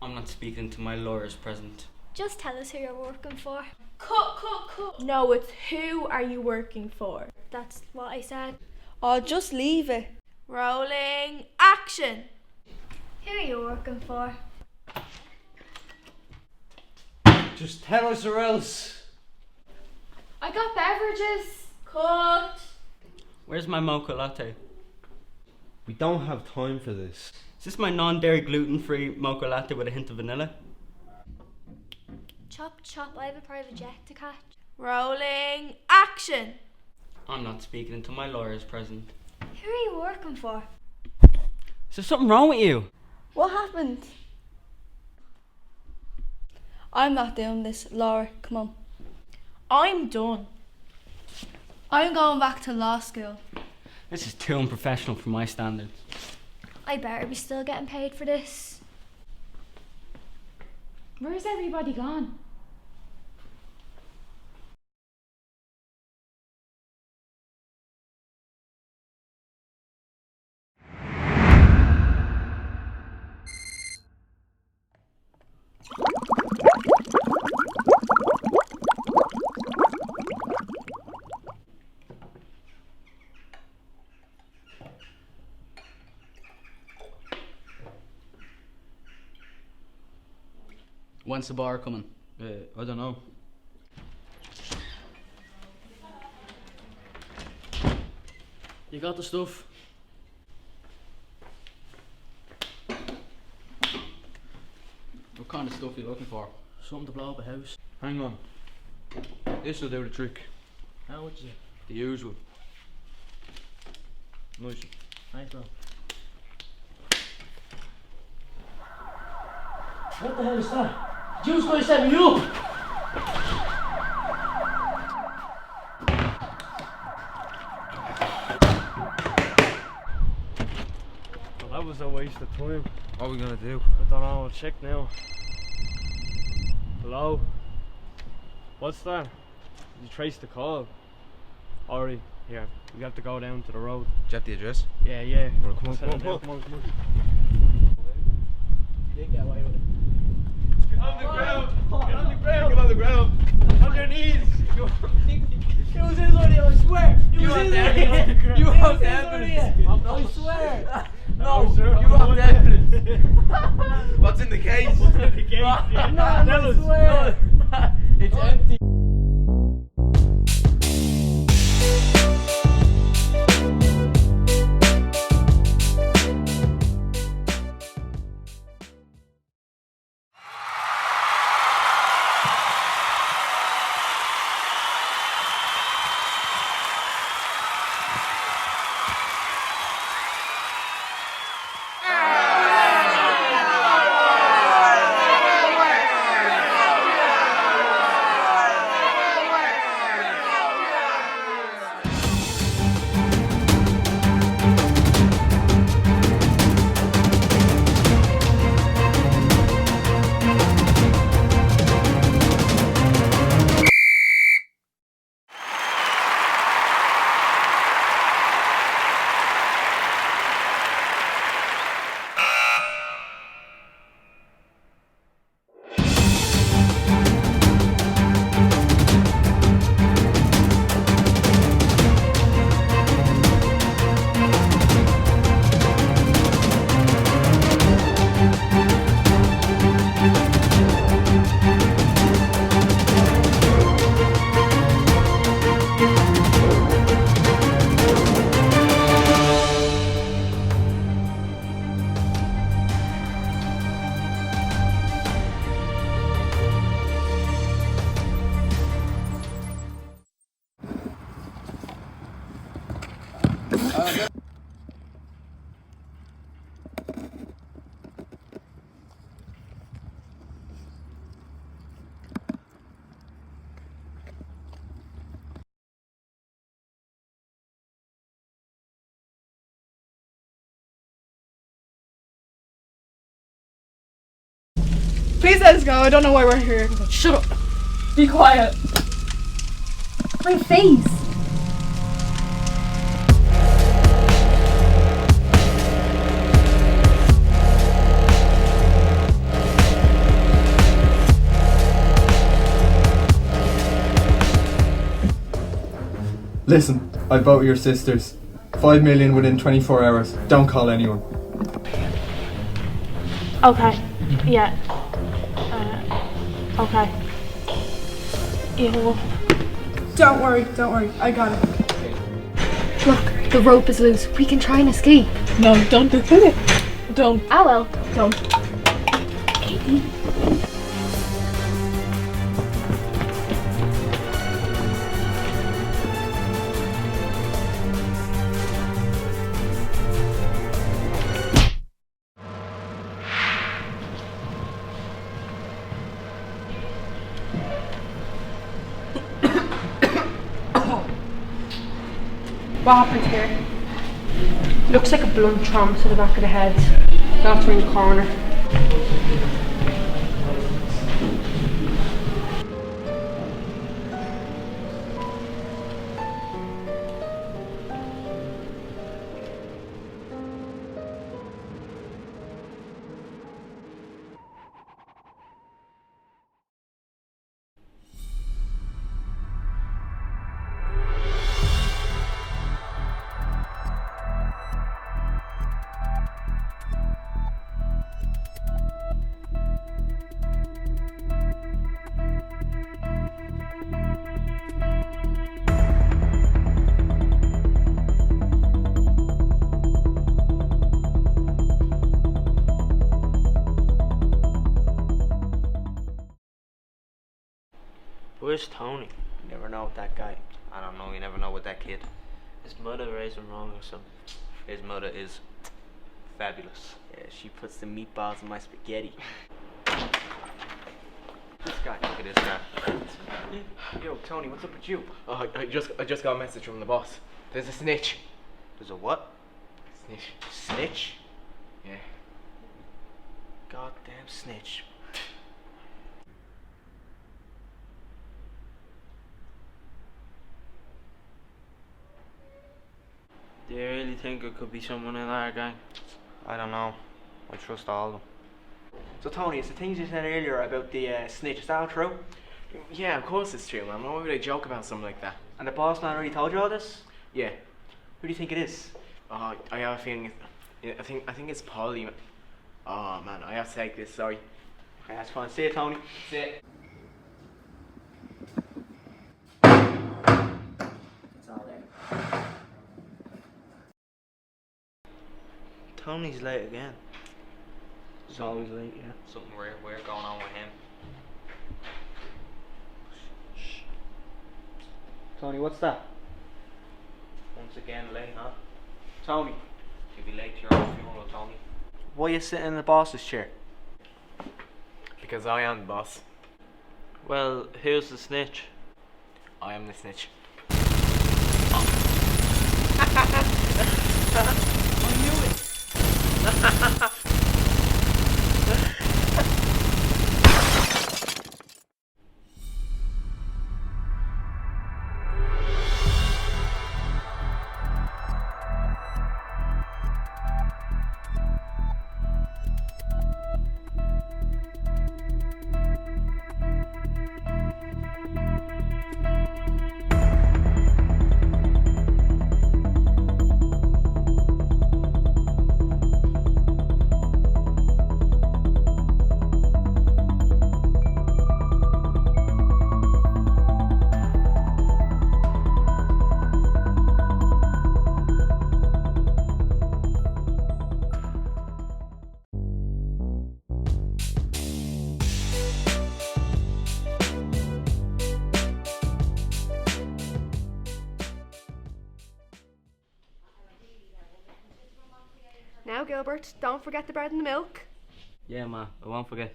I'm not speaking to my lawyers present. Just tell us who you're working for. Cut. No, it's who are you working for? That's what I said. Oh, just leave it. Rolling action. Who are you working for? Just tell us or else. I got beverages. Cut. Where's my mocha latte? We don't have time for this. Is this my non-dairy gluten-free mocha latte with a hint of vanilla? Chop, I have a private jet to catch. Rolling action. I'm not speaking to my lawyers present. Who are you working for? Is there something wrong with you? What happened? I'm not doing this, Laura. Come on. I'm done. I'm going back to law school. This is too unprofessional for my standards. I better be still getting paid for this. Where's everybody gone? When's the bar coming? I don't know. You got the stuff? What kind of stuff are you looking for? Something to blow up a house? Hang on. This will do the trick. How much is it? The usual. Nice. Thanks, bro. What the hell is that? You was going to set me up! Well, that was a waste of time. What are we gonna do? I don't know, I'll check now. Hello? What's that? Did you trace the call? Alright, here. We have to go down to the road. Do you have the address? Yeah, yeah. Right, come on, Set come on, it come down, on. come on, come on. You get away with it. Get on the ground! Get on the ground! Get on the ground! On your knees! It was his idea, I swear! You have the evidence! You have the evidence! I swear! No, sir, you have the evidence! What's in the case? What's in the case? Yeah. No, Tell I us. swear! It's empty. Please let us go. I don't know why we're here. Shut up! Be quiet! My face! Listen, I vote your sisters. 5 million within 24 hours. Don't call anyone. Okay. Yeah. Okay. Yeah. Don't worry, I got it. Look, the rope is loose. We can try and escape. No, don't do it. Don't. Ah well. Don't. What happened here? Looks like a blunt trauma to the back of the head. That's in the corner. Where's Tony? You never know with that guy. I don't know, you never know with that kid. His mother raised him wrong or something. His mother is fabulous. Yeah, she puts the meatballs in my spaghetti. This guy, look at this guy. Yo, Tony, what's up with you? Oh, I just got a message from the boss. There's a snitch. There's a what? Snitch. Snitch? Yeah. Goddamn snitch. Do you really think it could be someone in our gang? I don't know. I trust all of them. So Tony, it's the things you said earlier about the snitch, is that all true? Yeah, of course it's true, man. Why would I joke about something like that? And the boss man already told you all this? Yeah. Who do you think it is? I have a feeling I think it's Polly. Oh man, I have to take this, sorry. Okay, that's fine. See you, Tony. See it. It's all there. Tony's late again. He's always late, yeah. Something weird going on with him. Shh. Tony, what's that? Once again late, huh? Tony, you'll be late to your own funeral, Tony. Why are you sitting in the boss's chair? Because I am the boss. Well, who's the snitch? I am the snitch. I knew it! Now, Gilbert, don't forget the bread and the milk. Yeah, ma, I won't forget.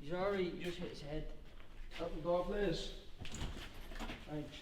He's already just hit his head. Open the door, please. Thanks.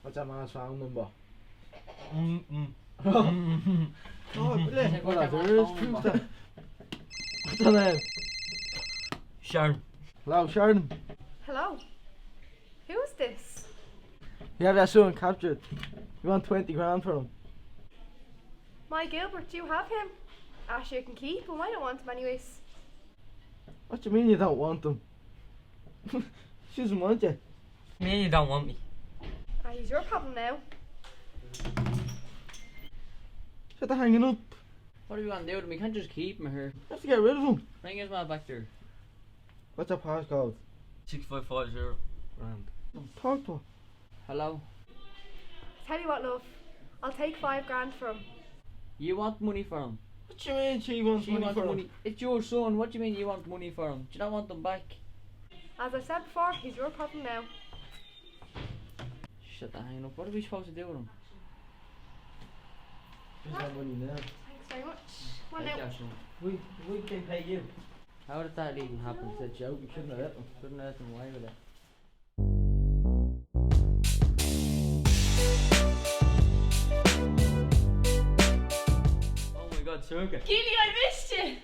What's that man's phone number? Oh, really? What there is proof that. What's her name? Sharon. Hello, Sharon. Hello. Who is this? You have that son captured. You want 20 grand for him? My Gilbert, do you have him? Ash, you can keep him. I don't want him anyways. What do you mean you don't want him? She doesn't want you. Me and you don't want me. Ah, he's your problem now. Shut the hanging up. What are we going to do with him? We can't just keep him here. You have to get rid of him. Bring his man back there. What's your passcode? 6550. Grand. Talk to her. Hello? Tell you what, love. I'll take 5 grand from him. You want money for him? What do you mean she wants She money wants for money. him? It's your son. What do you mean you want money for him? Do you not want them back? As I said before, he's your problem now. Shut the hang up. What are we supposed to do with him? She's got money now. Thanks very much. Come on Take now. that, son. We can pay you. How did that even happen? It's a joke. You shouldn't have let them. Couldn't let them away with it. Oh my god, Circa. Gilly, I missed you.